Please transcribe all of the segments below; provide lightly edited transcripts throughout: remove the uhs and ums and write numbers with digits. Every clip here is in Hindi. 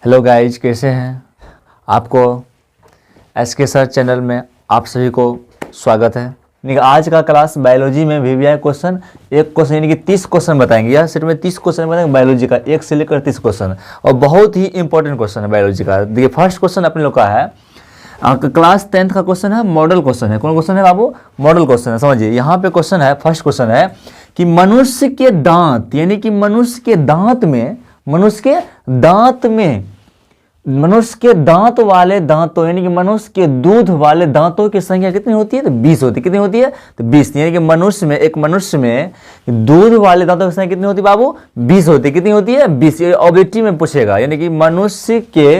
हेलो गाइज, कैसे हैं? आपको एसके सर चैनल में आप सभी को स्वागत है। आज का क्लास बायोलॉजी में वीवीआई क्वेश्चन, एक क्वेश्चन यानी कि 30 क्वेश्चन बताएंगे। यह सेट में 30 क्वेश्चन बताएंगे बायोलॉजी का, 1 से लेकर 30 क्वेश्चन, और बहुत ही इंपॉर्टेंट क्वेश्चन है बायोलॉजी का। देखिए, फर्स्ट क्वेश्चन अपने लोग का है, क्लास 10th का क्वेश्चन है, मॉडल क्वेश्चन है। कौन क्वेश्चन है बाबू? मॉडल क्वेश्चन है। समझिए, यहाँ पे क्वेश्चन है, फर्स्ट क्वेश्चन है कि मनुष्य के दांत, यानी कि मनुष्य के दांत वाले दांतों यानी कि मनुष्य के दूध वाले दांतों की संख्या कितनी होती है? तो 20 होती है। कितनी होती है? तो 20। यानी कि एक मनुष्य में दूध वाले दांतों की संख्या कितनी होती है बाबू? 20 होती है। कितनी होती है? 20। ये ऑब्जेक्टिव में पूछेगा, यानी कि मनुष्य के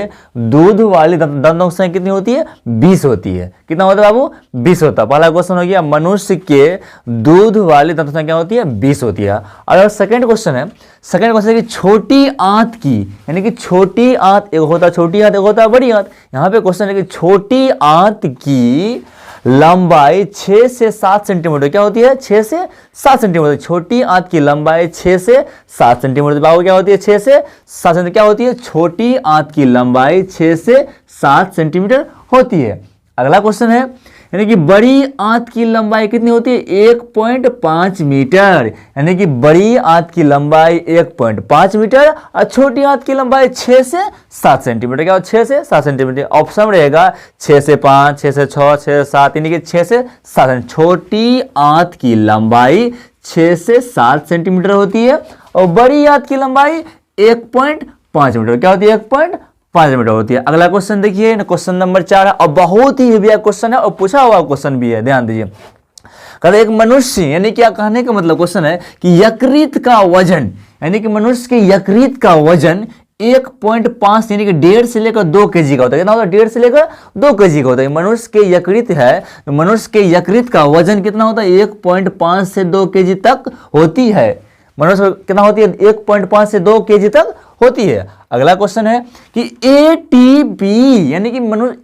दूध वाले दांतों की संख्या कितनी होती है? 20 होती है। कितना होता है बाबू? 20 होता है। पहला क्वेश्चन हो गया, मनुष्य के दूध वाले दांतों की संख्या होती है? 20 होती है। और सेकंड क्वेश्चन है, कि छोटी आंत की, यानी कि छोटी आंत, एक होता है छोटी आंत, एक होता है बड़ी आंत। यहां पे क्वेश्चन है कि छोटी आंत की लंबाई 6 से 7 सेंटीमीटर क्या होती है? 6 से 7 सेंटीमीटर। छोटी आंत की लंबाई 6 से 7 सेंटीमीटर। बाबू क्या होती है? 6 से 7 सेंटीमीटर। क्या होती है? छोटी आंत की लंबाई 6 से 7 सेंटीमीटर होती है। अगला क्वेश्चन है, यानी कि बड़ी आंत की लंबाई कितनी होती है? 1.5 मीटर। यानी कि बड़ी आंत की लंबाई 1.5 मीटर और छोटी आंत की लंबाई 6 से 7 सेंटीमीटर। क्या हो? 6 से 7 सेंटीमीटर। ऑप्शन रहेगा 6 से 5, 6 से 6, 6 से 7, यानी कि 6 से 7। छोटी आंत की लंबाई 6 से 7 सेंटीमीटर होती है और बड़ी आंत की लंबाई 1.5 मीटर। क्या होती है? 1.5 मीटर होती है। अगला क्वेश्चन देखिए, क्वेश्चन नंबर 4 है और बहुत ही हेवी क्वेश्चन है और पूछा हुआ क्वेश्चन भी है, ध्यान दीजिए। कहते एक मनुष्य, यानी क्या कहने का मतलब क्वेश्चन है कि यकृत का वजन, यानी कि मनुष्य के यकृत का वजन 1.5 यानी कि 1.5 से लेकर 2 kg का होता है। कितना होता है? 1.5 से लेकर 2 kg का होता है। मनुष्य के यकृत है, मनुष्य के यकृत का वजन कितना होता है? 1.5 से 2 kg तक होती है। मनुष्य कितना होती है? 1.5 से 2 kg तक होती है। अगला क्वेश्चन है कि एटीपी, यानी कि मनुष्य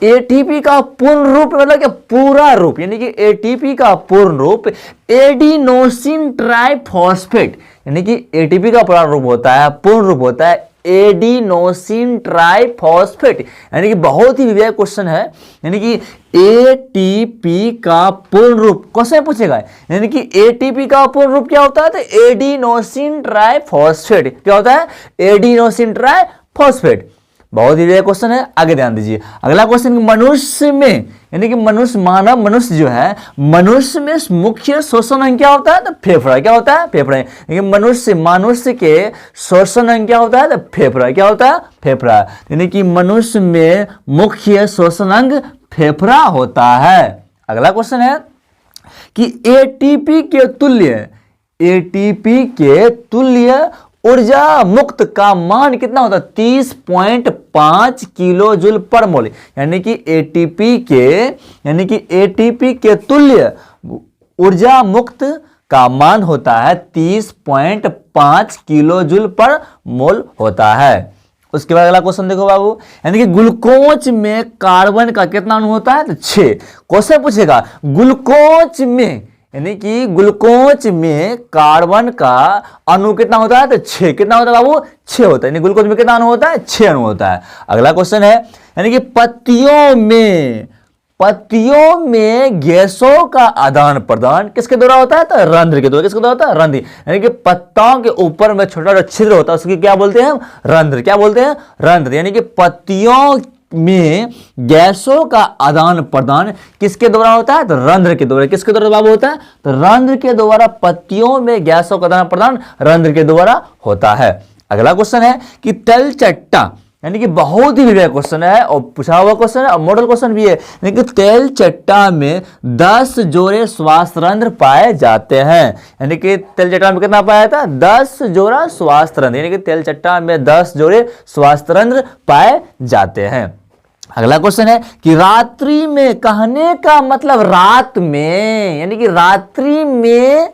एटीपी का पूर्ण रूप मतलब क्या? पूरा रूप, यानी कि एटीपी का पूर्ण रूप एडिनोसिन ट्राइफॉस्फेट, यानी कि एटीपी का पूरा रूप होता है, पूर्ण रूप होता है एडिनोसिन ट्राइफॉस्फेट। यानी कि बहुत ही विवेक क्वेश्चन है, यानी कि एटीपी का पूर्ण रूप क्वेश्चन पूछेगा, यानी कि एटीपी का पूर्ण रूप क्या होता है? तो एडिनोसिन ट्राइफॉस्फेट। क्या होता है? Adenosine triphosphate. बहुत ही विवेक क्वेश्चन है, आगे ध्यान दीजिए। अगला क्वेश्चन, मनुष्य में, यानी कि मानव मनुष्य जो है, मनुष्य में मुख्य श्वसन अंग क्या होता है? तो फेफड़ा। क्या होता है? फेफड़ा। लेकिन मनुष्य के श्वसन अंग क्या होता है? तो फेफड़ा। क्या होता है? फेफड़ा। यानी कि मनुष्य में मुख्य श्वसन अंग फेफड़ा होता है। अगला क्वेश्चन है कि एटीपी के तुल्य ऊर्जा मुक्त का मान कितना होता है? 30.5 किलो जूल पर मोल। यानी कि एटीपी के तुल्य ऊर्जा मुक्त का मान होता है 30.5 किलो जूल पर मोल होता है। उसके बाद अगला क्वेश्चन देखो बाबू, यानी कि ग्लूकोज में कार्बन का कितना अणु होता है? तो 6। क्वेश्चन पूछेगा ग्लूकोज में, यानी कि ग्लूकोज में कार्बन का अणु कितना होता है? तो 6। कितना होता है बाबू? 6 होता है। यानी ग्लूकोज में कितना अणु होता है? 6 अणु होता है। अगला क्वेश्चन है, यानी कि पत्तियों में गैसों का आदान प्रदान किसके द्वारा होता है? तो रंध्र के द्वारा। किसके द्वारा होता है? रंध्र। यानी कि पत्ताओं के ऊपर में छोटा छोटा छिद्र होता है, उसकी क्या बोलते हैं? रंध्र। क्या बोलते हैं? रंध्र। यानी कि पत्तियों में गैसों का आदान प्रदान किसके द्वारा होता है? तो रंध्र के द्वारा। किसके द्वारा बाबू होता है? तो रंध्र के द्वारा पत्तियों में गैसों का आदान प्रदान रंध्र के द्वारा होता है। अगला क्वेश्चन है कि तेलचट्टा, यानी कि बहुत ही विवेक क्वेश्चन है और पूछा हुआ क्वेश्चन है और मॉडल क्वेश्चन भी है। यानी कि तेलचट्टा में 10 जोड़े श्वास रंध्र पाए जाते हैं। यानी कि तेलचट्टा में कितना पाया जाता है? 10 जोड़ा श्वास रंध्र। यानी कि तेलचट्टा में 10 जोड़े श्वास रंध्र पाए जाते हैं। अगला क्वेश्चन है कि रात्रि में, कहने का मतलब रात में, यानी कि रात्रि में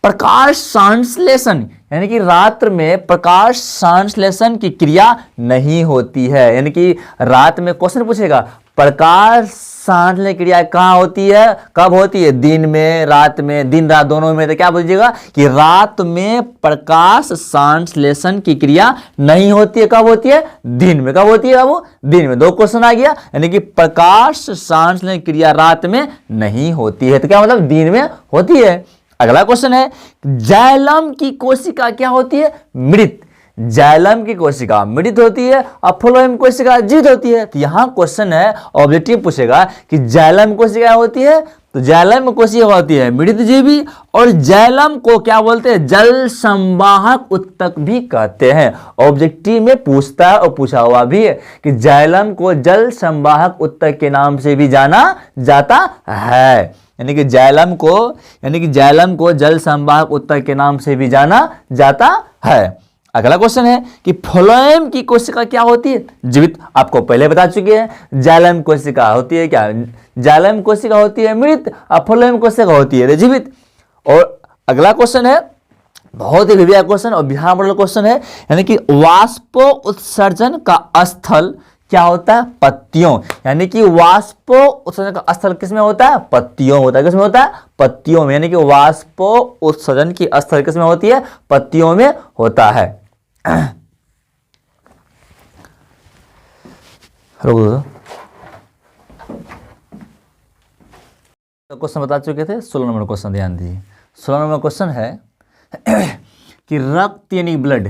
प्रकाश संश्लेषण, यानी कि रात्र में प्रकाश संश्लेषण की क्रिया नहीं होती है। यानी कि रात में क्वेश्चन पूछेगा प्रकाश सांसने की क्रिया कहाँ होती है, कब होती है, दिन में, रात में, दिन रात दोनों में। तो क्या बोलिएगा कि रात में प्रकाश संश्लेषण की क्रिया नहीं होती है। कब होती है, दिन में। कब होती है बाबू, दिन में। दो क्वेश्चन आ गया, यानी कि प्रकाश संश्लेषण की क्रिया रात में नहीं होती है, तो क्या मतलब दिन में होती है। अगला क्वेश्चन है, जाइलम की कोशिका क्या होती है, मृत। जाइलम की कोशिका मृत होती है और फ्लोएम कोशिका जीवित होती है। तो यहां क्वेश्चन है, ऑब्जेक्टिव पूछेगा कि जाइलम कोशिका होती है, तो जाइलम कोशिका होती है मृत जीवी, और जाइलम को क्या बोलते हैं, जल संवाहक उत्तक भी कहते हैं। ऑब्जेक्टिव में पूछता है और पूछा हुआ भी है कि जाइलम को जल संवाहक उत्तक के नाम से भी जाना जाता है, यानी कि जाइलम को जल संवाहक उत्तक के नाम से भी जाना जाता है। अगला क्वेश्चन है कि फ्लोएम की कोशिका क्या होती है, जीवित। आपको पहले बता चुके हैं, जाइलम कोशिका होती है क्या, जाइलम कोशिका होती है मृत और फ्लोएम कोशिका होती है जीवित। और अगला क्वेश्चन है, बहुत ही बढ़िया क्वेश्चन और बिहार मॉडल क्वेश्चन है, यानी कि वाष्पो उत्सर्जन का स्थल क्या होता है, पत्तियों। यानी कि वाष्पो उत्सर्जन का स्थल किसमें होता है, पत्तियों होता है। किसमें होता है, पत्तियों में। यानी कि वाष्पो उत्सर्जन की स्थल किसमें होती है, पत्तियों में होता है। क्वेश्चन बता चुके थे, 16 नंबर क्वेश्चन ध्यान दीजिए। 16 नंबर क्वेश्चन है कि रक्त यानी ब्लड,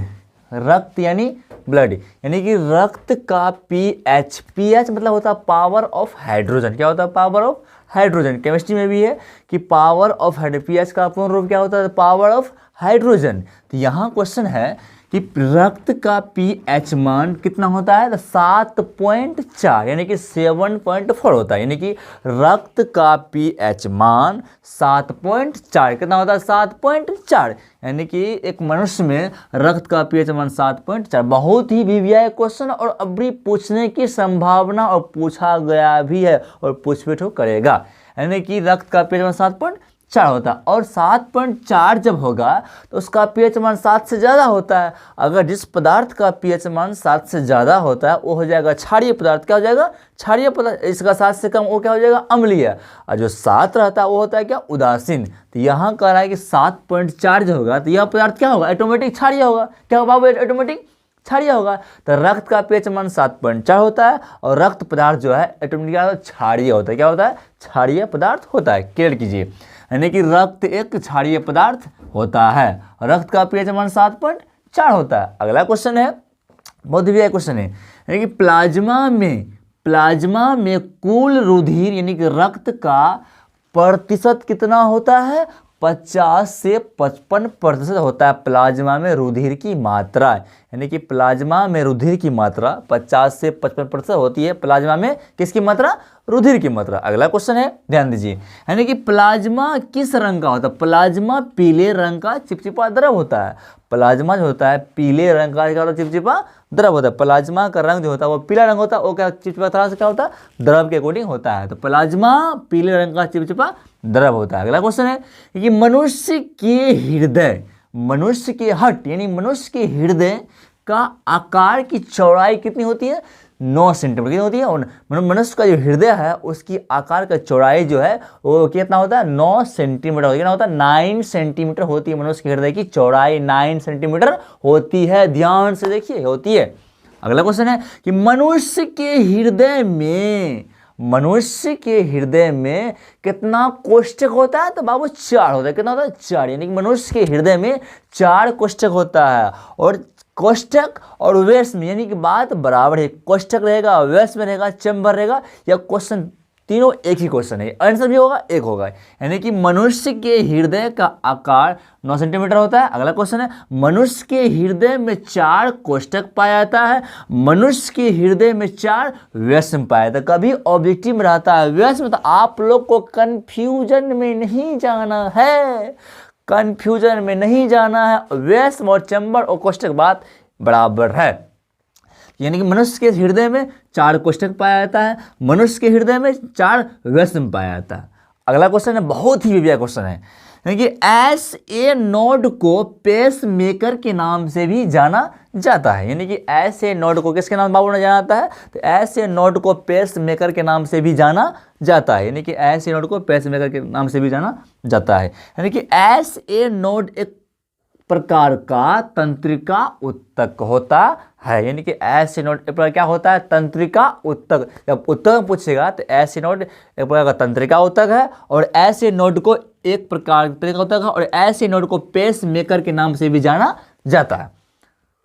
रक्त यानी ब्लड, यानी कि रक्त का पीएच, पीएच मतलब होता है पावर ऑफ हाइड्रोजन। क्या होता है, पावर ऑफ हाइड्रोजन। केमिस्ट्री में भी है कि पावर ऑफ हाइड्रोजन, पीएच का पूर्ण रूप क्या होता है, पावर ऑफ हाइड्रोजन। तो यहाँ क्वेश्चन है कि रक्त का पीएच मान कितना होता है, 7.4, यानी कि 7.4 होता है। यानी कि रक्त का पीएच मान 7.4 कितना होता है, 7.4। यानी कि एक मनुष्य में रक्त का पीएच मान 7.4। बहुत ही वीवीआई क्वेश्चन और अभी पूछने की संभावना और पूछा गया भी है और पूछ करेगा। यानी कि रक्त का पीएच मान 7.4 होता है, और 7.4 जब होगा तो उसका पीएच मान 7 से ज़्यादा होता है। अगर जिस पदार्थ का पीएच मान 7 से ज़्यादा होता है वो हो जाएगा क्षारीय पदार्थ। क्या हो जाएगा, क्षारीय पदार्थ। इसका 7 से कम वो क्या हो जाएगा, अम्लीय। और जो 7 रहता है वो होता है क्या, उदासीन। तो यहाँ कह रहा है कि 7.4 जो होगा तो यह पदार्थ क्या होगा, ऑटोमेटिक क्षारीय होगा। क्या होगा बाबू, ऑटोमेटिक क्षारीय होगा। तो रक्त का पीएच मान 7.4 होता है और रक्त पदार्थ जो है ऑटोमेटिक क्षारीय होता है। क्या होता है, क्षारीय पदार्थ होता है। क्लियर कीजिए, यानी कि रक्त एक क्षारीय पदार्थ होता है। रक्त का पीएच मान 7.4 होता है। अगला क्वेश्चन है, बहुत ही क्वेश्चन है, यानी कि प्लाज्मा में कुल रुधिर यानी कि रक्त का प्रतिशत कितना होता है, 50 से 55% होता है प्लाज्मा में रुधिर की मात्रा। यानी कि प्लाज्मा में रुधिर की मात्रा 50 से 55% होती है। प्लाज्मा में किसकी मात्रा, रुधिर की मात्रा। अगला क्वेश्चन है, ध्यान दीजिए, यानी कि प्लाज्मा किस रंग का होता है, प्लाज्मा पीले रंग का चिपचिपा द्रव होता है। प्लाज्मा जो होता है पीले रंग का क्या होता है, चिपचिपा द्रव होता है। प्लाज्मा का रंग जो होता है वो पीला रंग होता है, वो क्या चिपचिपा तरह से क्या होता है, द्रव के अकॉर्डिंग होता है। तो प्लाज्मा पीले रंग का चिपचिपा द्रव होता है। अगला क्वेश्चन है कि मनुष्य के हृदय, मनुष्य के हट यानी मनुष्य के हृदय का आकार की चौड़ाई कितनी होती है, 9 सेंटीमीटर कितनी होती है। और मनुष्य का जो हृदय है उसकी आकार का चौड़ाई जो है वो कितना होता है, 9 सेंटीमीटर होती है। कितना होता है, 9 सेंटीमीटर होती है। मनुष्य के हृदय की चौड़ाई 9 सेंटीमीटर होती है। ध्यान से देखिए, होती है। अगला क्वेश्चन है कि मनुष्य के हृदय में कितना कोष्ठक होता है, तो बाबू 4 होता है। कितना होता है, 4। यानी कि मनुष्य के हृदय में 4 कोष्ठक होता है। और कोष्ठक और व्यास में यानी कि बात बराबर है, कोष्ठक रहेगा, व्यास में रहेगा, चैम्बर रहेगा, या क्वेश्चन तीनों एक ही क्वेश्चन है, आंसर भी होगा एक होगा। यानी कि मनुष्य के हृदय का आकार 9 सेंटीमीटर होता है। अगला क्वेश्चन है, मनुष्य के हृदय में 4 कोष्ठक पाया जाता है, मनुष्य के हृदय में 4 व्यास में पाया जाता है। कभी ऑब्जेक्टिव में रहता है व्यास में, तो आप लोग को कंफ्यूजन में नहीं जाना है, कंफ्यूजन में नहीं जाना है। व्यास और चैम्बर और कोष्ठक बात बराबर है। यानी कि मनुष्य के हृदय में 4 कोष्ठक पाया जाता है, मनुष्य के हृदय में 4 व्यास में पाया जाता है। अगला क्वेश्चन है, बहुत ही बढ़िया क्वेश्चन है, यानी कि एस ए नोड को पेस मेकर के नाम से भी जाना जाता है। यानी कि एस ए नोड को किसके नाम बाबू ने जाना जाता है, तो एस ए नोड को पेस मेकर के नाम से भी जाना जाता है। यानी कि एस ए नोड को पेस मेकर के नाम से भी जाना जाता है। यानी कि एस ए नोड एक प्रकार का तंत्रिका उत्तक होता है। यानी कि ऐसे नोड एक प्रकार क्या होता है, तंत्रिका उत्तक। जब उत्तक पूछेगा तो ऐसे नोड एक प्रकार का तंत्रिका उत्तक है, और ऐसे नोड को एक प्रकार तंत्रिका उत्तक है, और ऐसे नोड को पेस मेकर के नाम से भी जाना जाता है।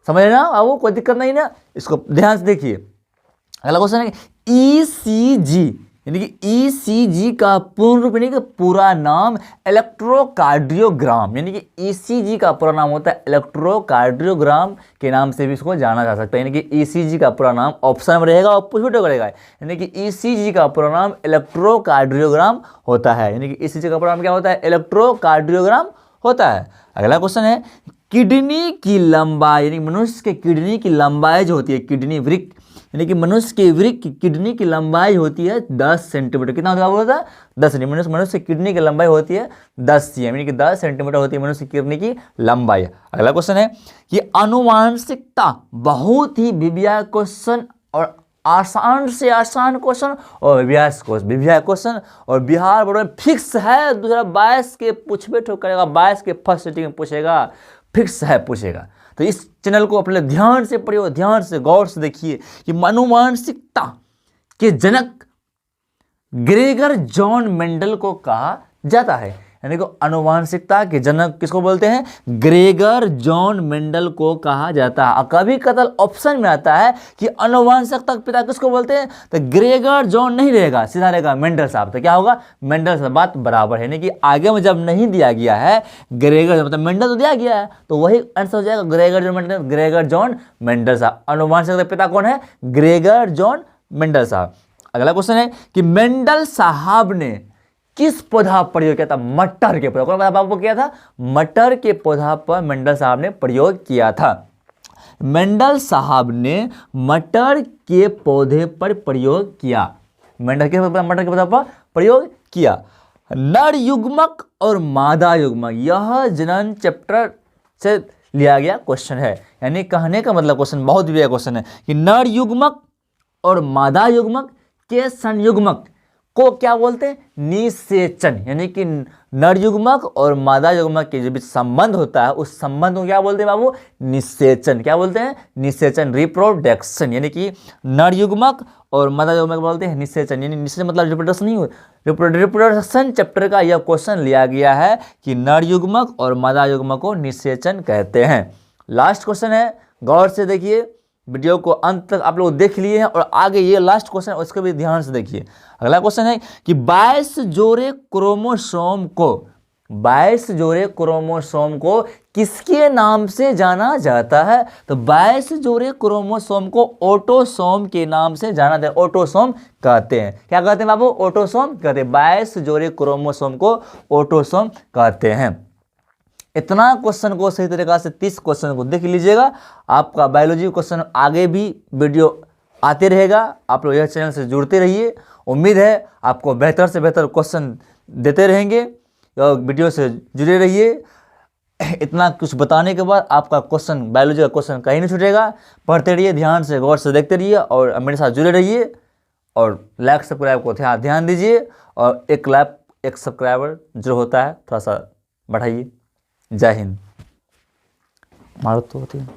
समझ रहे ना बाबू, कोई दिक्कत नहीं ना, इसको ध्यान से देखिए। अगला क्वेश्चन है ईसीजी, यानी कि ईसीजी का पूर्ण रूप यानी कि पूरा नाम इलेक्ट्रोकार्डियोग्राम। यानी कि ईसीजी का पूरा नाम होता है इलेक्ट्रोकार्डियोग्राम के नाम से भी इसको जाना जा सकता है। यानी कि ईसीजी का पूरा नाम ऑप्शन में रहेगा और पूछो करेगा। यानी कि ईसीजी का पूरा नाम इलेक्ट्रोकार्डियोग्राम होता है। यानी कि ईसीजी का पूरा नाम क्या होता है, इलेक्ट्रोकार्डियोग्राम होता है। अगला क्वेश्चन है किडनी की लंबाई, यानी मनुष्य के किडनी की लंबाई जो होती है, किडनी वृक्क, यानी कि मनुष्य के वृक्क की किडनी की लंबाई होती है 10 सेंटीमीटर। कितना होता है, 10 सेंटीमीटर। मनुष्य की किडनी की लंबाई होती है 10 cm, यानी कि 10 सेंटीमीटर होती है मनुष्य की किडनी की लंबाई। अगला क्वेश्चन है कि आनुवांशिकता बहुत ही विविया क्वेश्चन और आसान से आसान क्वेश्चन और विविया क्वेश्चन और बिहार बोर्ड में फिक्स है 2022 के पूछबे ठोक करेगा, 22 के फर्स्ट सिटिंग में पूछेगा, फिक्स है पूछेगा। तो इस चैनल को अपने ध्यान से पढ़िए, ध्यान से गौर से देखिए कि आनुवांशिकता के जनक ग्रेगर जॉन मेंडल को कहा जाता है। यानी कि आनुवांशिकता के जनक किसको बोलते हैं, ग्रेगर जॉन मेंडल को कहा जाता है। कभी कतल ऑप्शन में आता है कि आनुवांशिकता के पिता किसको बोलते हैं, तो ग्रेगर जॉन नहीं रहेगा, सीधा रहेगा मेंडल साहब। तो क्या होगा, मेंडल साहब, बात बराबर है। यानी कि आगे में जब नहीं दिया गया है ग्रेगर मतलब मेंडल तो दिया गया है, तो वही आंसर हो जाएगा ग्रेगर जॉन मेंडल साहब। आनुवांशिकता के पिता कौन है, ग्रेगर जॉन मेंडल साहब। अगला क्वेश्चन है कि मेंडल साहब ने किस पौधा पर प्रयोग किया था, मटर के पौधा। कौन आपको किया था, मटर के पौधा पर मेंडल साहब ने प्रयोग किया था। मेंडल साहब ने मटर के पौधे पर प्रयोग किया, मटर के पौधा पर प्रयोग किया। नर युग्मक और मादा युग्मक, यह जनन चैप्टर से लिया गया क्वेश्चन है। यानी कहने का मतलब क्वेश्चन बहुत बढ़िया क्वेश्चन है कि नर युग्मक और मादा युग्मक के संयुग्मक को क्या बोलते हैं, निषेचन। यानी कि नर युग्मक और मादा युग्मक के जो बीच संबंध होता है उस संबंध को क्या बोलते हैं बाबू, निषेचन। क्या बोलते हैं, निषेचन, रिप्रोडक्शन। यानी कि नर युग्मक और मादा युग्मक बोलते हैं निषेचन। यानी निषेचन मतलब रिप्रोडक्शन नहीं हो, रिप्रोडक्शन चैप्टर का यह क्वेश्चन लिया गया है कि नर युग्मक और मादा युग्मक को निषेचन कहते हैं। लास्ट क्वेश्चन है, गौर से देखिए, वीडियो को अंत तक आप लोग देख लिए हैं और आगे ये लास्ट क्वेश्चन है उसको भी ध्यान से देखिए। अगला क्वेश्चन है कि 22 जोड़े क्रोमोसोम को, 22 जोड़े क्रोमोसोम को किसके नाम से जाना जाता है, तो 22 जोड़े क्रोमोसोम को ऑटोसोम के नाम से जाना जाता है। ऑटोसोम कहते हैं, क्या कहते हैं बाबू, ऑटोसोम कहते हैं। 22 जोड़े क्रोमोसोम को ऑटोसोम कहते हैं। इतना क्वेश्चन को सही तरीका से 30 क्वेश्चन को देख लीजिएगा। आपका बायोलॉजी क्वेश्चन आगे भी वीडियो आते रहेगा, आप लोग यह चैनल से जुड़ते रहिए। उम्मीद है आपको बेहतर से बेहतर क्वेश्चन देते रहेंगे, वीडियो से जुड़े रहिए। इतना कुछ बताने के बाद आपका क्वेश्चन, बायोलॉजी का क्वेश्चन कहीं नहीं छूटेगा। पढ़ते रहिए, ध्यान से गौर से देखते रहिए और मेरे साथ जुड़े रहिए और लाइक सब्सक्राइब को ध्यान दीजिए और एक लाइक एक सब्सक्राइबर जो होता है थोड़ा सा बढ़ाइए। जय हिंद। मारो तो होती है।